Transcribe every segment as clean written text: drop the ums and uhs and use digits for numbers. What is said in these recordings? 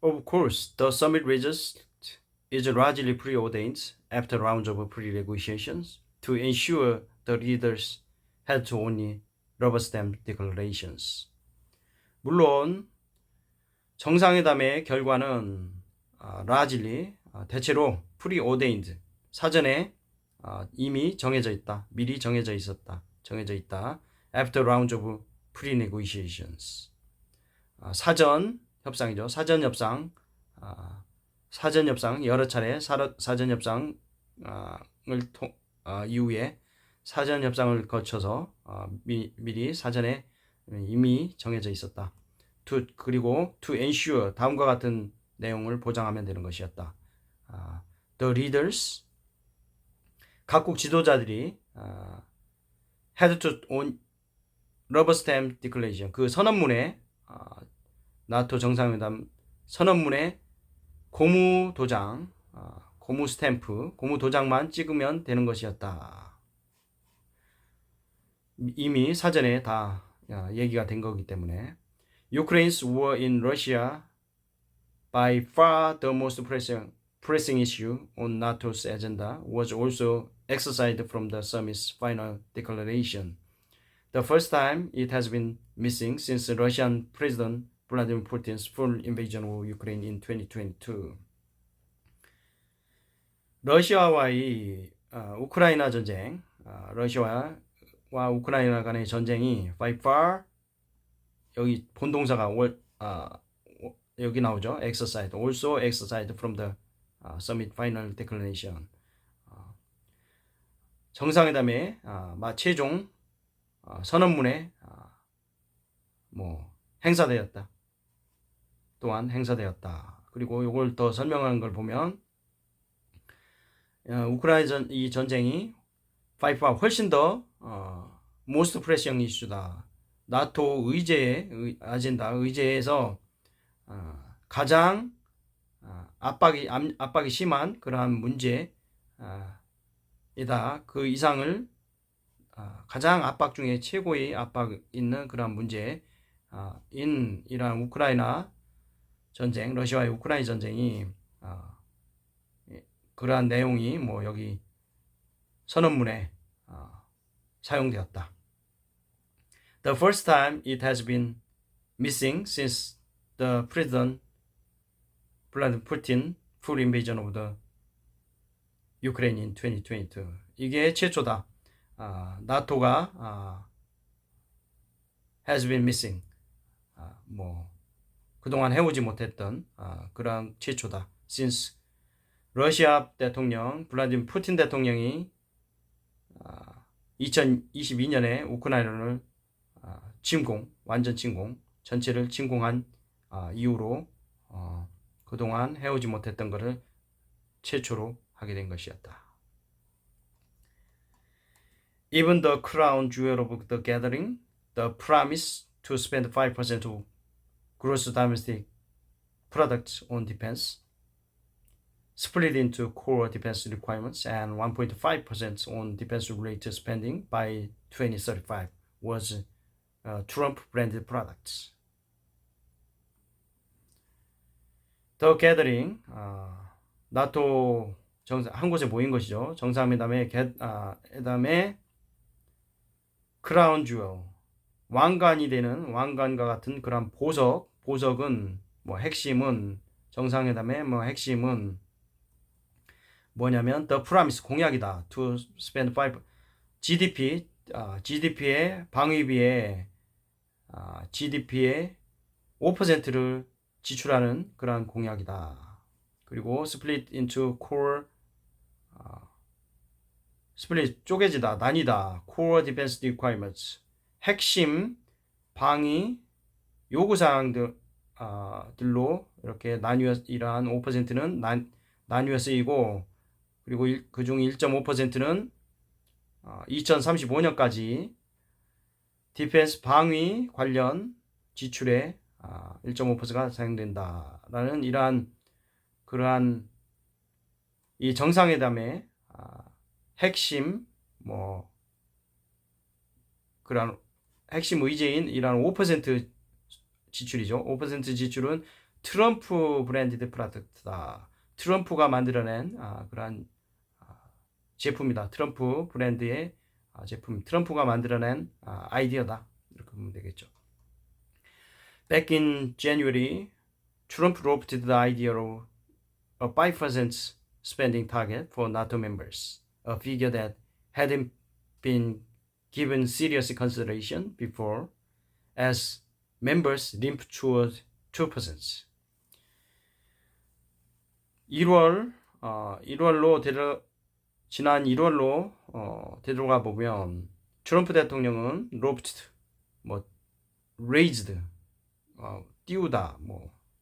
Of course, the summit result is largely preordained after rounds of pre-negotiations to ensure the leaders had to only rubber stamp declarations. 물론 정상회담의 결과는 largely 대체로 preordained 사전에 이미 정해져 있다. 미리 정해져 있었다. 정해져 있다. After rounds of pre-negotiations. 사전 협상이죠. 사전 협상. 사전 협상 여러 차례 사전 협상을 이후에 사전 협상을 거쳐서 미리 사전에 이미 정해져 있었다. 그리고 to ensure 다음과 같은 내용을 보장하면 되는 것이었다. The leaders 각국 지도자들이 had to on rubber stamp declaration 그 선언문에 나토 정상회담 선언문에 고무 도장, 고무 스탬프, 고무 도장만 찍으면 되는 것이었다. 이미 사전에 다 얘기가 된 거기 때문에 Ukraine's war in Russia by far the most pressing issue on NATO's agenda was also excised from the summit's final declaration. The first time it has been missing since Russian President Vladimir Putin's full invasion of Ukraine in 2022. 러시아와의 우크라이나 전쟁, 러시아와 우크라이나 간의 전쟁이 by far 여기 본동사가 여기 나오죠. exercised, also exercised from the summit final declaration. 정상회담의 최종 선언문에 행사되었다. 또한 행사되었다. 그리고 이걸 더 설명하는 걸 보면 우크라이나 이 전쟁이 by far 훨씬 더 most pressing issue다. 나토 의제에서 가장 압박이 심한 그러한 문제이다. 그 이상을 가장 압박 중에 최고의 압박 있는 그러한 문제 이러한 우크라이나 전쟁, 러시아의 우크라이나 전쟁이 그러한 내용이 여기 선언문에 사용되었다. The first time it has been missing since the President Vladimir Putin full invasion of the Ukraine in 2022. 이게 최초다. 나토가 has been missing. 그동안 해오지 못했던 그런 최초다. Since 러시아 대통령 블라디미르 푸틴 대통령이 2022년에 우크라이나를 완전 침공, 전체를 침공한 이후로 그동안 해오지 못했던 것을 최초로 하게 된 것이었다. Even the crown jewel of the gathering, the promise to spend 5% of gross domestic product on defense, split into core defense requirements and 1.5% on defense-related spending by 2035 was Trump-branded products. The gathering, 나토 한 곳에 모인 것이죠. 정상회담의 크라운 주얼, 왕관이 되는 왕관과 같은 그런 보석은 핵심은 정상회담의 핵심은 뭐냐면 the promise 공약이다. To spend 5 GDP의 방위비에 GDP의 5%를 지출하는 그러한 공약이다. 그리고 split into core split 쪼개지다, 나뉘다. core defense requirements 핵심 방위 요구사항들로 이렇게 이러한 5%는 나뉘어 쓰이고 그리고 그중 1.5%는 2035년까지 디펜스 방위 관련 지출에 1.5%가 사용된다라는 그러한 이 정상회담의 핵심 그런 핵심 의제인 이러한 5% 지출이죠. 5% 지출은 트럼프 브랜디드 프로덕트다. 트럼프가 만들어낸 그러한 제품이다. 트럼프 브랜드의 제품, 트럼프가 만들어낸 아이디어다. 이렇게 보면 되겠죠. Back in January, Trump roped the idea of a 5% spending target for NATO members, a figure that hadn't been given serious consideration before, as members limped toward 2%. 1월, 되돌아가 보면 트럼프 대통령은 roped, raised, 띄우다,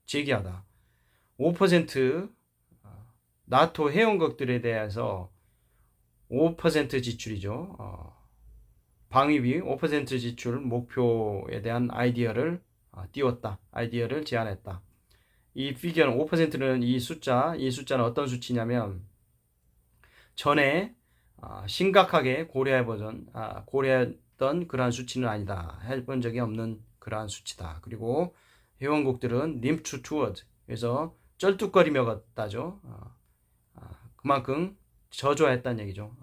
제기하다 5% 나토 회원국들에 대해서 5% 지출이죠. 방위비 5% 지출 목표에 대한 아이디어를 띄웠다. 아이디어를 제안했다. 이 피겨는 5%는 이 숫자는 어떤 수치냐면 전에 심각하게 고려했던 그러한 수치는 아니다. 해본 적이 없는 그러한 수치다. 그리고 회원국들은 limp toward, 그래서 쩔뚝거리며 갔다죠. 그만큼 저조했다는 얘기죠.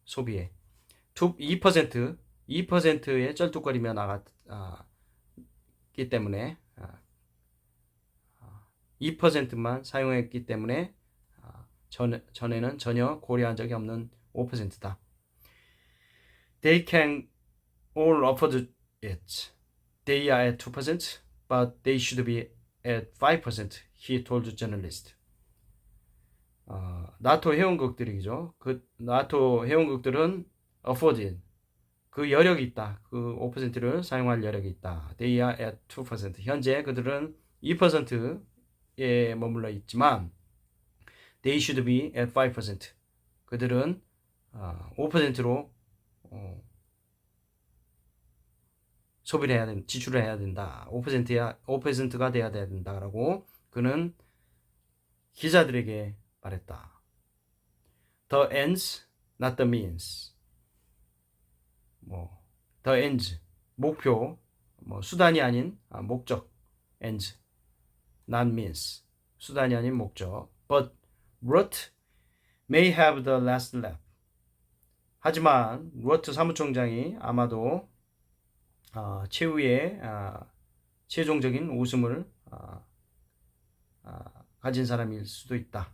소비에 2%의 쩔뚝거리며 나갔기 때문에 2%만 사용했기 때문에 전에는 전혀 고려한 적이 없는 5%다. They can all afford it. They are at 2%, but they should be at 5%, he told journalist. 나토 회원국들이죠. 그 나토 회원국들은 afford it. 그 여력이 있다. 그 5%를 사용할 여력이 있다. They are at 2%. 현재 그들은 2%에 머물러 있지만 they should be at 5%. 그들은 5%로 소비를 해야 된다. 지출을 해야 된다. 5%가 돼야 된다라고 그는 기자들에게 말했다. The ends, not the means. the ends, 목표, 수단이 아닌 목적. ends, not means. 수단이 아닌 목적. But Rutte may have the last laugh. 하지만 루트 사무총장이 아마도 최후의 최종적인 웃음을 가진 사람일 수도 있다.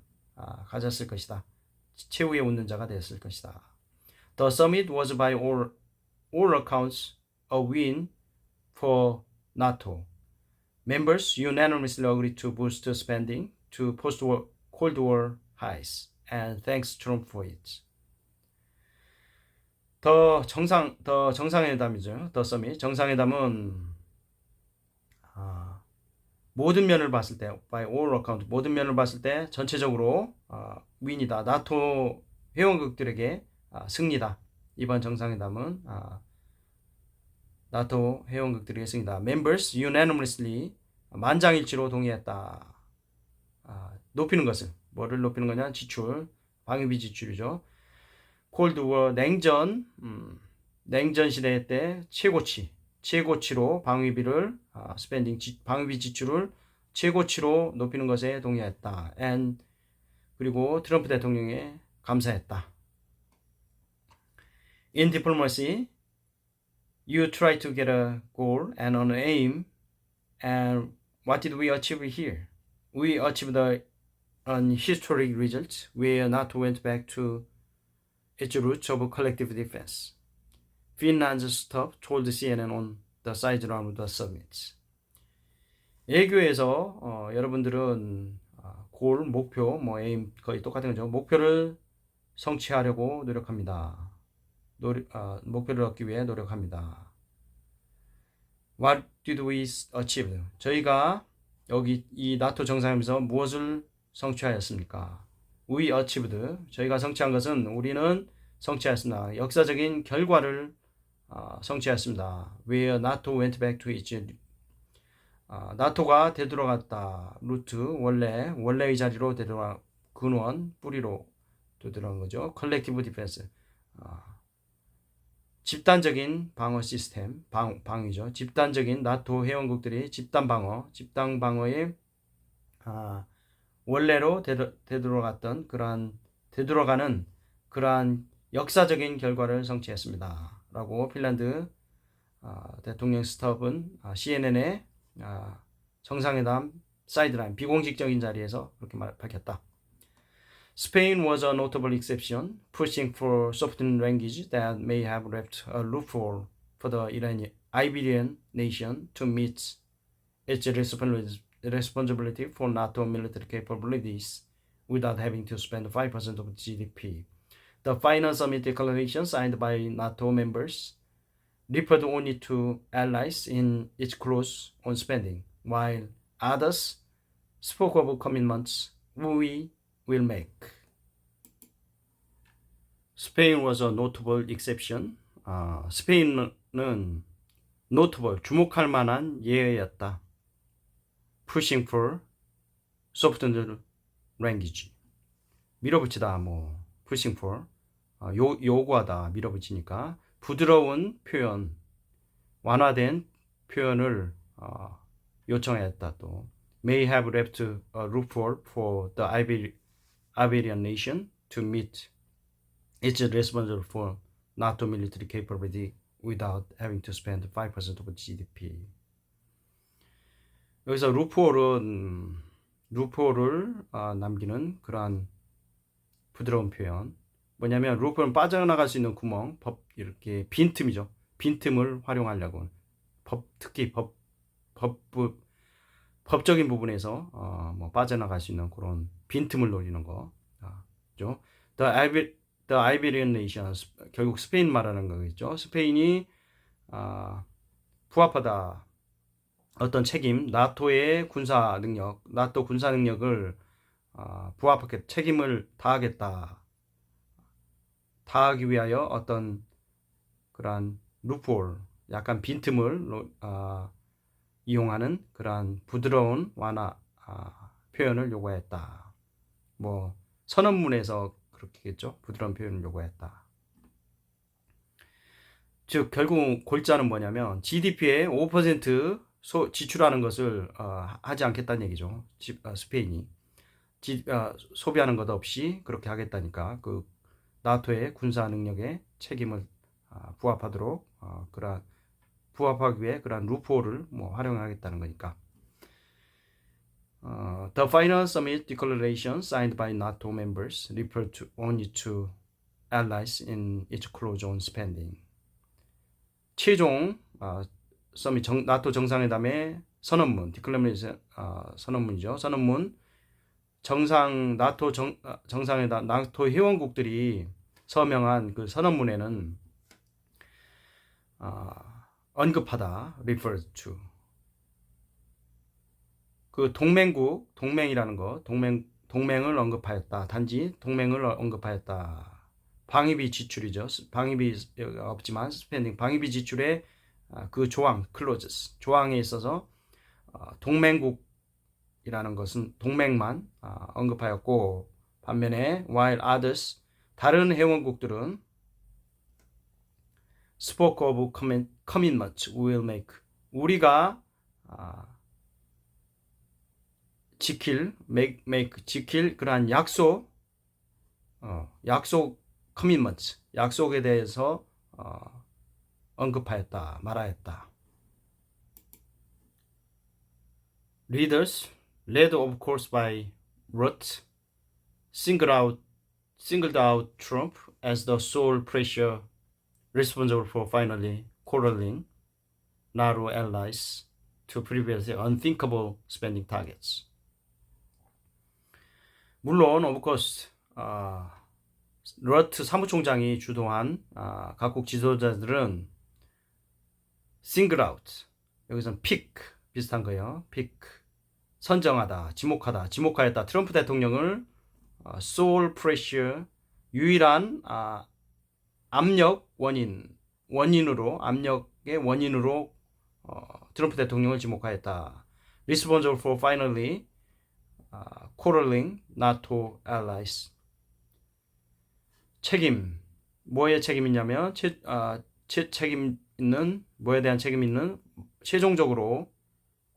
가졌을 것이다. 최후의 웃는 자가 되었을 것이다. The summit was by all accounts a win for NATO. Members unanimously agreed to boost spending to post-Cold War highs, and thanks Trump for it. 더 정상회담이죠. 더 서밋. 정상회담은 모든 면을 봤을 때, by all account, 모든 면을 봤을 때 전체적으로 윈이다. 나토 회원국들에게 승리다. 이번 정상회담은 나토 회원국들에게 승리다. Members unanimously, 만장일치로 동의했다. 높이는 것을, 뭐를 높이는 거냐? 지출, 방위비 지출이죠. 콜드워 냉전 시대 때 최고치로 방위비를 방위비 지출을 최고치로 높이는 것에 동의했다. 그리고 트럼프 대통령에 감사했다. In diplomacy, you try to get a goal and an aim, and what did we achieve here? We achieved an historic result where NATO went back to its roots of collective defense. Finland's staff told CNN on the sides around the summit. 외교에서 여러분들은 골, 목표, 에임 거의 똑같은 거죠. 목표를 성취하려고 노력합니다. 목표를 얻기 위해 노력합니다. What did we achieve? 저희가 여기 이 나토 정상회담에서 무엇을 성취하였습니까? We achieved. 저희가 성취한 것은 우리는 성취했습니다. 역사적인 결과를 성취했습니다. Where NATO went back to its 나토가 되돌아갔다. 루트 원래의 자리로 되돌아 근원 뿌리로 되돌아간 거죠. 컬렉티브 디펜스. 집단적인 방어 시스템 방위죠. 집단적인 나토 회원국들이 집단 방어의 원래로 되돌아가는 그러한 역사적인 결과를 성취했습니다. 라고 핀란드 대통령 스톱은 CNN의 정상회담 사이드라인 비공식적인 자리에서 그렇게 밝혔다. Spain was a notable exception, pushing for softened language that may have left a loophole for the Iberian nation to meet its responsibility for NATO military capabilities without having to spend 5% of GDP. The final summit declaration signed by NATO members referred only to allies in its clause on spending, while others spoke of commitments we will make. Spain was a notable exception. 스페인은 notable, 주목할 만한 예외였다. Pushing for softened language. 밀어붙이다, pushing for. 요구하다, 밀어붙이니까. 부드러운 표현, 완화된 표현을 요청했다. 또 may have left a loophole for the Iberian nation to meet its responsible for NATO military capability without having to spend 5% of GDP. 여기서 루프홀을 남기는 그러한 부드러운 표현. 뭐냐면 루프홀은 빠져나갈 수 있는 구멍, 이렇게 빈틈이죠. 빈틈을 활용하려고. 특히 법적인 부분에서 빠져나갈 수 있는 그런 빈틈을 노리는 거죠. The Iberian nations, 결국 스페인 말하는 거겠죠. 스페인이 부합하다. 어떤 책임, 나토의 군사 능력, 나토 군사 능력을 부합하게 책임을 다하기 위하여 어떤 그러한 루프홀, 약간 빈틈을 이용하는 그러한 부드러운 완화 표현을 요구했다. 선언문에서 그렇게겠죠. 부드러운 표현을 요구했다. 즉 결국 골자는 뭐냐면 GDP의 5% 지출하는 것을 하지 않겠다는 얘기죠. 스페인이 소비하는 것 없이 그렇게 하겠다니까 그 나토의 군사 능력에 책임을 부합하도록 부합하기 위해 그러한 루프홀을 활용하겠다는 거니까. The final summit declaration signed by NATO members referred only to allies in its clause on spending. 최종 서밋 나토 정상회담의 선언문, 디클레레이션 선언문이죠. 선언문 나토 정상회담 나토 회원국들이 서명한 그 선언문에는 언급하다, refer to. 그 동맹이라는 거, 동맹을 언급하였다. 단지 동맹을 언급하였다. 방위비 지출이죠. 방위비 없지만 스펜딩 방위비 지출의 그 조항, clauses, 조항에 있어서 동맹국이라는 것은 동맹만 언급하였고 반면에 while others, 다른 회원국들은 spoke of commitments we will make, 우리가 지킬 그러한 약속 commitments, 약속에 대해서 언급하였다, 말하였다. Leaders, led of course by Rutte, singled out Trump as the sole pressure responsible for finally corralling NATO allies to previously unthinkable spending targets. 물론, of course, 러트 사무총장이 주도한 각국 지도자들은 single out, 여기서는 pick 비슷한 거예요. pick, 선정하다, 지목하였다. 트럼프 대통령을 sole pressure, 유일한 압력의 원인으로 트럼프 대통령을 지목하였다. Responsible for finally corralling NATO allies. 책임, 뭐에 책임이냐면 뭐에 대한 책임 있는 최종적으로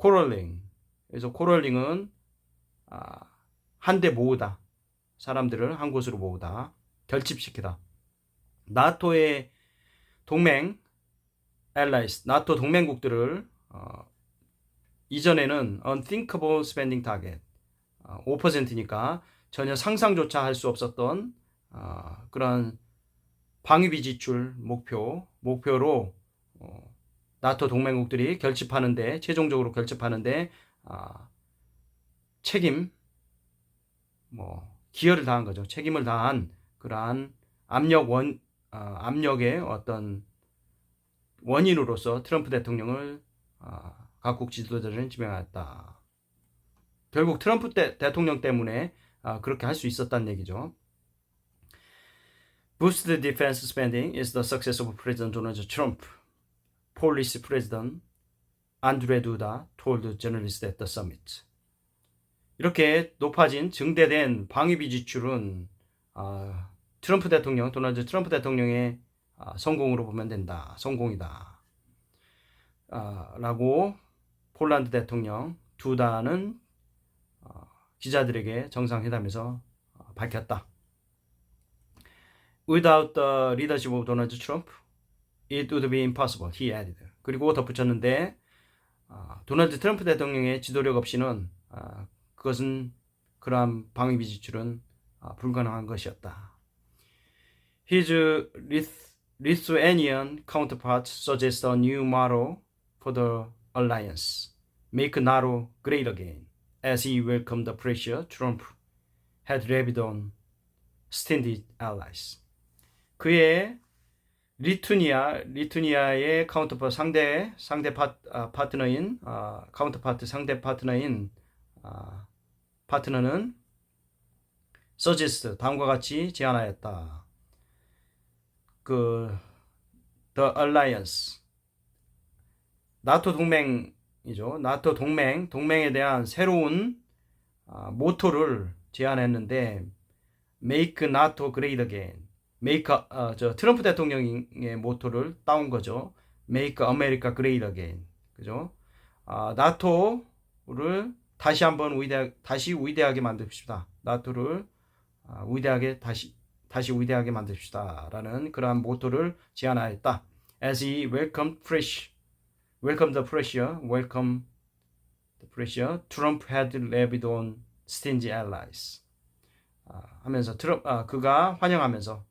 corralling. 그래서 corralling은 한데 모으다. 사람들을 한 곳으로 모으다. 결집시키다. 나토의 동맹 allies, 나토 동맹국들을 이전에는 unthinkable spending target 5%니까 전혀 상상조차 할 수 없었던 그런 방위비 지출 목표로 나토 동맹국들이 결집하는데 최종적으로 결집하는데 기여를 다한 거죠. 책임을 다한 그러한 압력의 어떤 원인으로서 트럼프 대통령을 각국 지도자들은 지명하였다. 결국 트럼프 대통령 때문에 그렇게 할 수 있었다는 얘기죠. Boosted defense spending is the success of President Donald Trump. Polish President Andrzej Duda told journalists at the summit. 이렇게 높아진 증대된 방위비 지출은 도널드 트럼프 대통령의 성공으로 보면 된다. 성공이다. 라고 폴란드 대통령 두다는 기자들에게 정상회담에서 밝혔다. Without the leadership of Donald Trump, it would be impossible, he added. 그리고 덧붙였는데 도널드 트럼프 대통령의 지도력 없이는 그것은 그러한 방위비 지출은 불가능한 것이었다. His Lithuanian counterpart suggests a new motto for the alliance, make NATO great again, as he welcomed the pressure Trump had levied on stingy allies. 그의 리투니아의 카운터파트 파트너인 파트너는 suggest 다음과 같이 제안하였다. The Alliance 나토 동맹이죠. 나토 동맹에 대한 새로운 모토를 제안했는데 Make NATO Great Again. 트럼프 대통령의 모토를 따온 거죠. Make America Great Again. 그죠? 나토를 다시 한번 위대하게 만듭시다. 나토를 다시 위대하게 만듭시다라는 그러한 모토를 제안하였다. As he welcomed the pressure, Trump had levied on stingy allies. 하면서 그가 환영하면서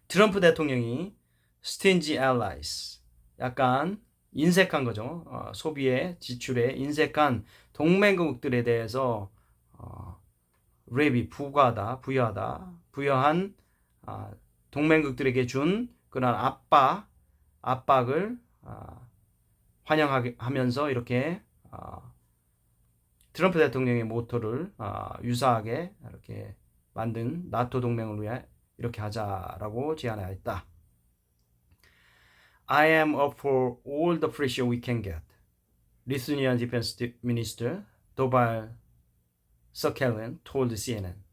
트럼프 대통령이 stingy allies, 약간 인색한 거죠. 소비의 지출에 인색한 동맹국들에 대해서 부여한 동맹국들에게 준 그런 압박을 환영하면서 이렇게 트럼프 대통령의 모토를 유사하게 이렇게 만든 나토 동맹을 위해 이렇게 하자라고 제안하였다. I am up for all the pressure we can get. Lithuanian Defense Minister Doval Sakhalin told CNN.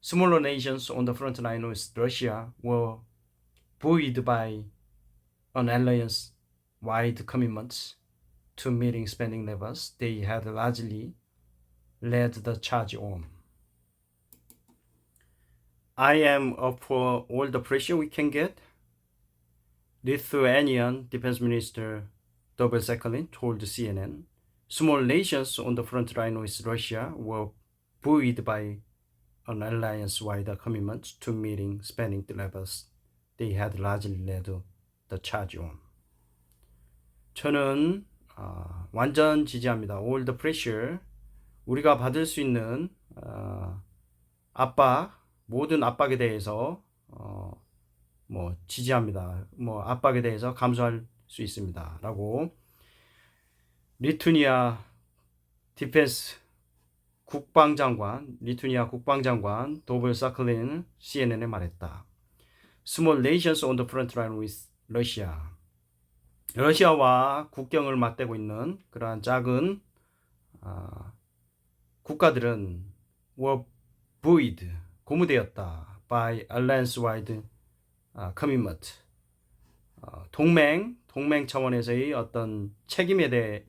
Smaller nations on the front line with Russia were buoyed by an alliance-wide commitment to meeting spending levels they had largely led the charge on. I am up for all the pressure we can get. Lithuanian Defense Minister Doval Sakhalin told CNN. Small nations on the front line with Russia were buoyed by an alliance-wide commitment to meeting spending levels they had largely led the charge on. 저는 완전 지지합니다. All the pressure, 우리가 받을 수 있는 모든 압박에 대해서 지지합니다. 압박에 대해서 감수할 수 있습니다. 라고 리투니아 국방장관 도벌 사클린 CNN에 말했다. Small nations on the front line with Russia. 러시아와 국경을 맞대고 있는 그러한 작은 국가들은 were buoyed, 고무되었다. by alliance-wide commitment. 동맹 차원에서의 어떤 책임에 대해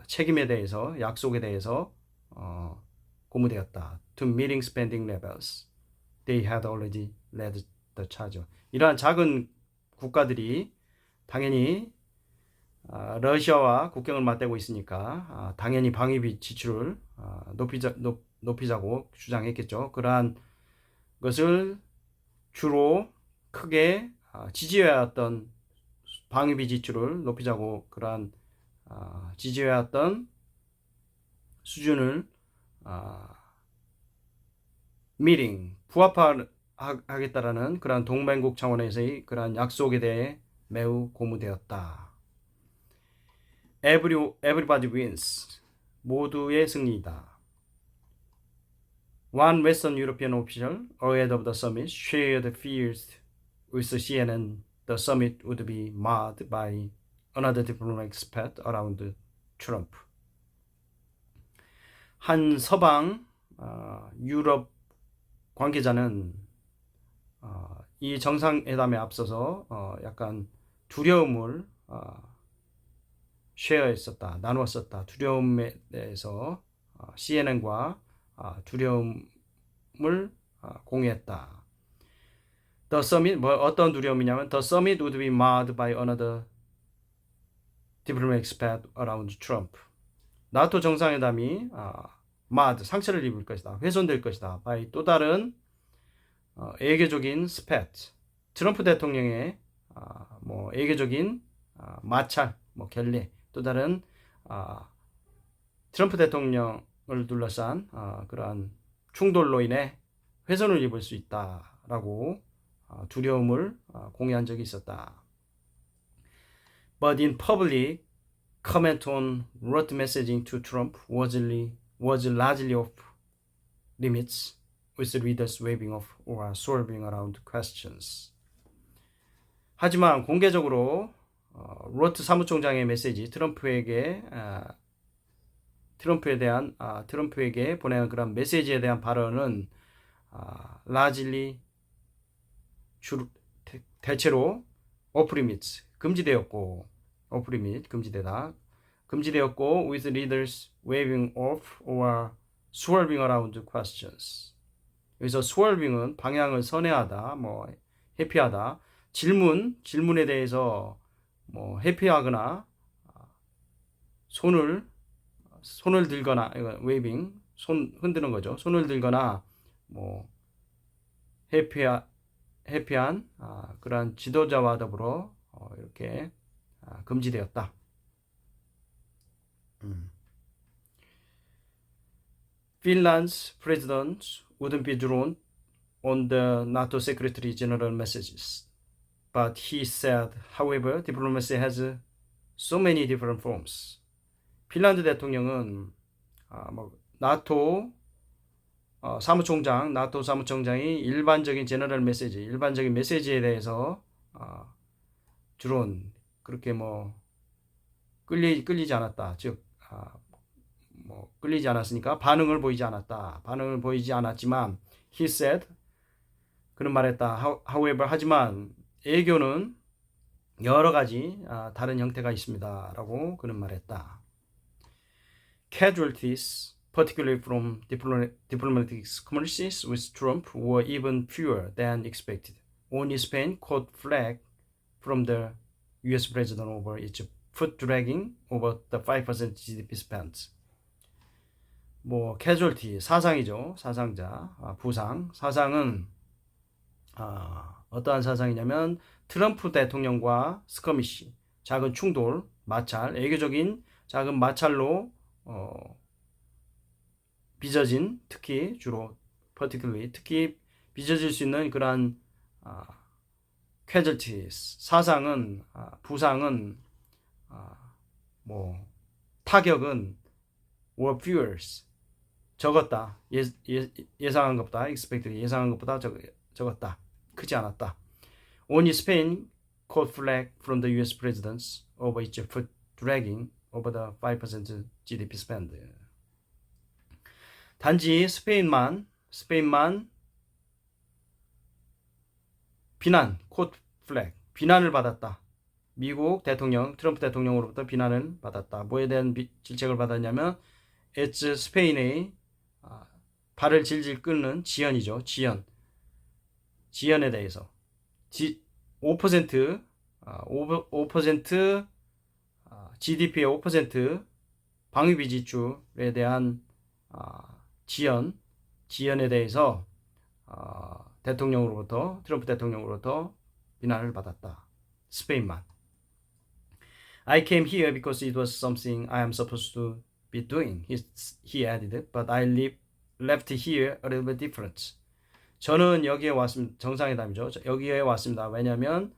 책임에 대해서, 약속에 대해서 고무되었다. To meeting spending levels they had already led the charge. 이러한 작은 국가들이 당연히 러시아와 국경을 맞대고 있으니까 당연히 방위비 지출을 높이자고 주장했겠죠. 그러한 것을 주로 크게 지지해왔던 방위비 지출을 높이자고 그러한 지지해왔던 수준을 부합하겠다라는 그러한 동맹국 차원에서의 그러한 약속에 대해 매우 고무되었다. Everybody wins. 모두의 승리이다. One Western European official ahead of the summit shared fears with CNN the summit would be marred by another diplomatic spat around Trump. 한 서방 유럽 관계자는 이 정상회담에 앞서서 약간 두려움을 쉐어했었다, 나누었었다. 두려움에 대해서 CNN과 두려움을 공유했다. The summit, 어떤 두려움이냐면 The summit would be marred by another diplomatic spat around Trump. 나토 정상회담이 marred, 상처를 입을 것이다. 훼손될 것이다. by 또 다른 애교적인 spat. 트럼프 대통령의 애교적인 마찰, 결례. 또 다른 트럼프 대통령을 둘러싼 그러한 충돌로 인해 훼손을 입을 수 있다라고 두려움을 공유한 적이 있었다. But in public, comment on rote messaging to Trump was largely off limits, with readers waving off or swerving around questions. 하지만 공개적으로 로트 사무총장의 메시지, 트럼프에게 보내는 그런 메시지에 대한 발언은 largely 대체로 off limits 금지되었고 with readers waving off or swerving around questions. 여기서 swerving은 방향을 선회하다, 회피하다. 질문에 대해서 회피하거나 손을 들거나, waving, 손 흔드는 거죠. 손을 들거나 회피한 그러한 지도자와 더불어 이렇게 금지되었다. Finland's president wouldn't be drawn on the NATO Secretary General messages. But he said, however, diplomacy has so many different forms. 핀란드 대통령은 나토 사무총장이 일반적인 일반적인 메시지에 대해서 주론 그렇게 끌리지 않았다. 즉 끌리지 않았으니까 반응을 보이지 않았지만 he said, 그는 말했다. However, 하지만 애교는 여러 가지 다른 형태가 있습니다. 라고 그는 말했다. Casualties, particularly from diplomatic skirmishes with Trump, were even fewer than expected. Only Spain caught flack from the US president over its foot dragging over the 5% GDP spend. casualty, 사상이죠. 사상자, 부상. 사상은 어떠한 사상이냐면 트럼프 대통령과 스커미시, 작은 충돌, 마찰, 애교적인 작은 마찰로 빚어진, 특히 빚어질 수 있는 그러한 casualties, 사상은 부상은 타격은 were fewer, 적었다. 예상한 것보다 expected, 예상한 것보다 적었다. 크지 않았다. Only Spain caught flack from the US presidents over its foot dragging over the 5% GDP spend. 단지 스페인만 비난을 받았다. 미국 대통령 트럼프 대통령으로부터 비난을 받았다. 뭐에 대한 질책을 받았냐면 it's 스페인의 발을 질질 끓는 지연이죠. 지연에 대해서 5% 5% GDP의 5% 방위비 지출에 대한 지연에 대해서 트럼프 대통령으로부터 비난을 받았다. 스페인만. I came here because it was something I am supposed to be doing. He added, but I left here a little bit different. 저는 여기에 왔습니다. 정상회담이죠. 여기에 왔습니다. 왜냐하면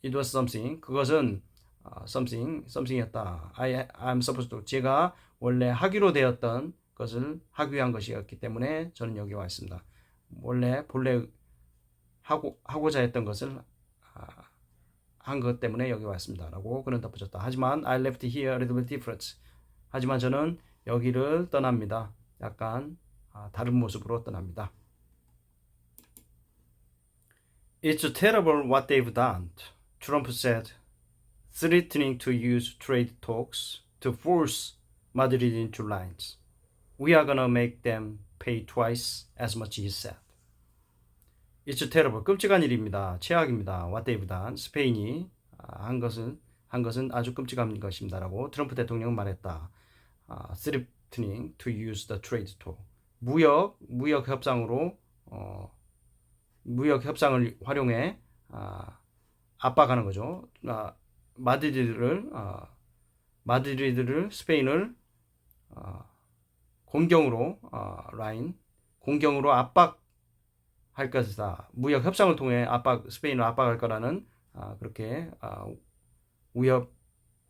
it was something. 그것은 something이었다. I'm supposed to. 제가 원래 하기로 되었던 것을 하기 위한 것이었기 때문에 저는 여기 왔습니다. 본래 하고자 했던 것을 한 것 때문에 여기 왔습니다. 라고 그는 덧붙였다. 하지만 I left here a little bit different. 하지만 저는 여기를 떠납니다. 약간 다른 모습으로 떠납니다. It's terrible what they've done, Trump said, threatening to use trade talks to force Madrid into lines. We are gonna make them pay twice as much, he said. It's terrible. 끔찍한 일입니다. 최악입니다. What they've done. 스페인이 한 것은 아주 끔찍한 것입니다라고 트럼프 대통령은 말했다. Threatening to use the trade talk. 무역 협상을 활용해 압박하는 거죠. 마드리드를 스페인을 공경으로 압박할 것이다. 무역 협상을 통해 스페인을 압박할 거라는 그렇게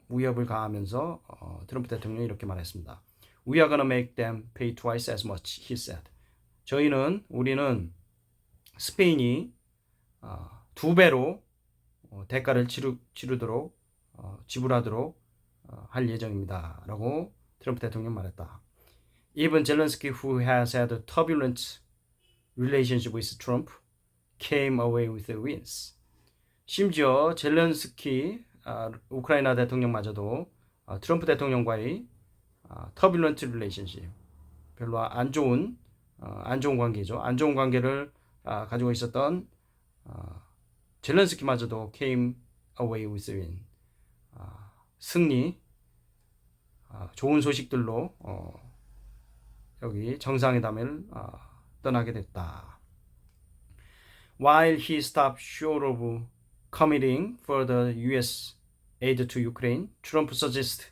위협을 가하면서 트럼프 대통령이 이렇게 말했습니다. We are gonna make them pay twice as much, he said. 우리는 스페인이 2배로 대가를 지불하도록 할 예정입니다. 라고 트럼프 대통령 말했다. Even Zelensky, who has had a turbulent relationship with Trump, came away with the wins. 심지어 젤렌스키 우크라이나 대통령마저도 트럼프 대통령과의 turbulent relationship, 별로 안 좋은 관계죠. 안 좋은 관계를 가지고 있었던 젤렌스키마저도 came away with the win. 승리, 좋은 소식들로 여기 정상회담을 떠나게 됐다. While he stopped short of committing further U.S. aid to Ukraine, Trump suggests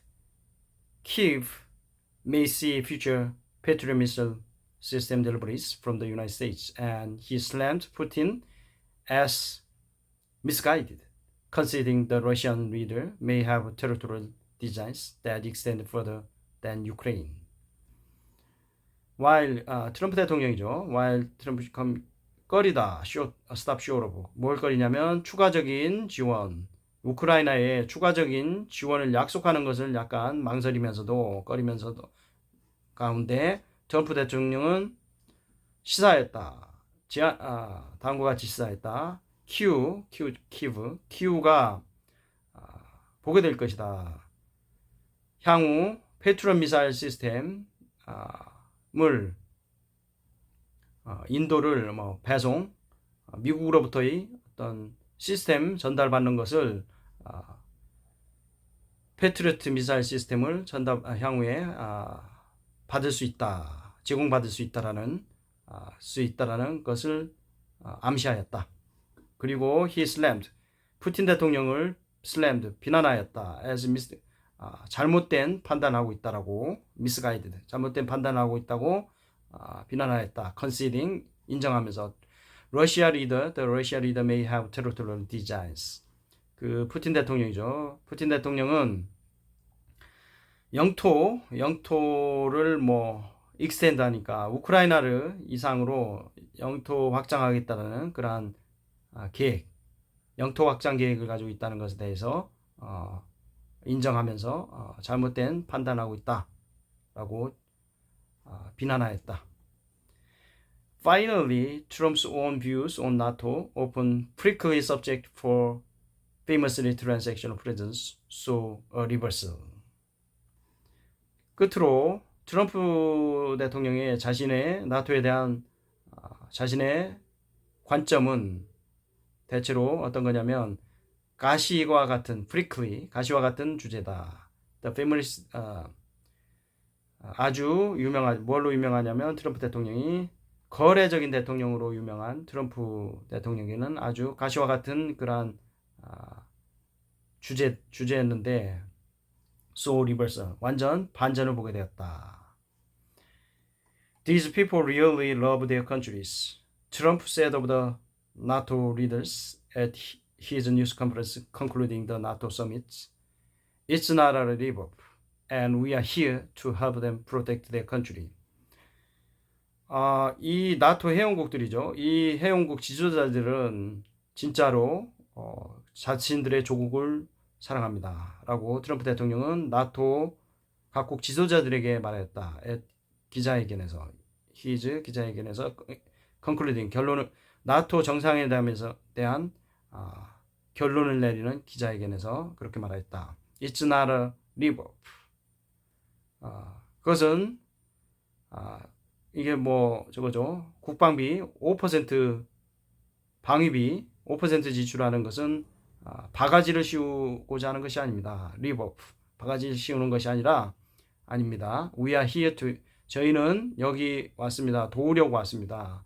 Kyiv may see future Patriot missile system deliveries from the United States, and he slammed Putin as misguided, conceding the Russian leader may have territorial designs that extend further than Ukraine. While 트럼프 대통령이죠. While 트럼프 꺼리다, stop short of. 뭘 꺼리냐면 추가적인 지원, 우크라이나에 추가적인 지원을 약속하는 것을 약간 망설이면서도 꺼리면서도 가운데 트럼프 대통령은 시사했다. 다음과 같이 시사했다. 키우가 보게 될 것이다. 향후 패트리엇 미사일 시스템을 인도를 배송, 미국으로부터의 어떤 시스템 전달받는 것을 패트리엇 미사일 시스템을 향후에 받을 수 있다, 제공받을 수 있다라는 것을 암시하였다. 그리고 he slammed, 푸틴 대통령을 slammed, 비난하였다. as 잘못된 판단하고 있다라고, misguided, 잘못된 판단하고 있다고 비난하였다. conceding, 인정하면서 the Russia leader may have territorial designs. 그 푸틴 대통령이죠. 푸틴 대통령은 영토를 extend 하니까 우크라이나를 이상으로 영토 확장하겠다는 그러한 계획, 영토 확장 계획을 가지고 있다는 것에 대해서 인정하면서 잘못된 판단하고 있다라고 비난하였다. Finally, Trump's own views on NATO open prickly subject for famously transactional presence saw a reversal. 끝으로 트럼프 대통령의 자신의 나토에 대한 자신의 관점은 대체로 어떤 거냐면 가시와 같은 prickly, 가시와 같은 주제다. The famous 아주 유명한 뭘로 유명하냐면 트럼프 대통령이 거래적인 대통령으로 유명한 트럼프 대통령에게는 아주 가시와 같은 그러한 주제였는데 so reverse 완전 반전을 보게 되었다. These people really love their countries. Trump said of the NATO leaders at his news conference concluding the NATO summit. It's not a live-up, and we are here to help them protect their country. 이 나토 회원국들이죠. 이 회원국 지도자들은 진짜로 자신들의 조국을 사랑합니다. 라고 트럼프 대통령은 나토 각국 지도자들에게 말했다. 기자회견에서 기자회견에서 concluding 결론을 나토 정상회담에서 대한 결론을 내리는 기자회견에서 그렇게 말했다. It's not a live-up. 그것은 이게 뭐 저거죠. 국방비 5% 방위비 5% 지출하는 것은 바가지를 씌우고자 하는 것이 아닙니다. live-up. 바가지를 씌우는 것이 아닙니다. We are here to 저희는 여기 왔습니다. 도우려고 왔습니다.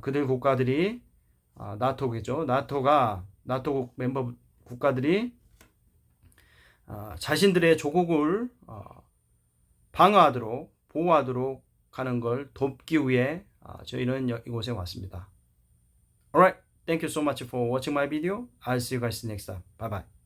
그들 국가들이 나토겠죠. 나토 멤버 국가들이 자신들의 조국을 방어하도록 보호하도록 하는 걸 돕기 위해 저희는 이곳에 왔습니다. Alright, thank you so much for watching my video. I'll see you guys next time. Bye bye.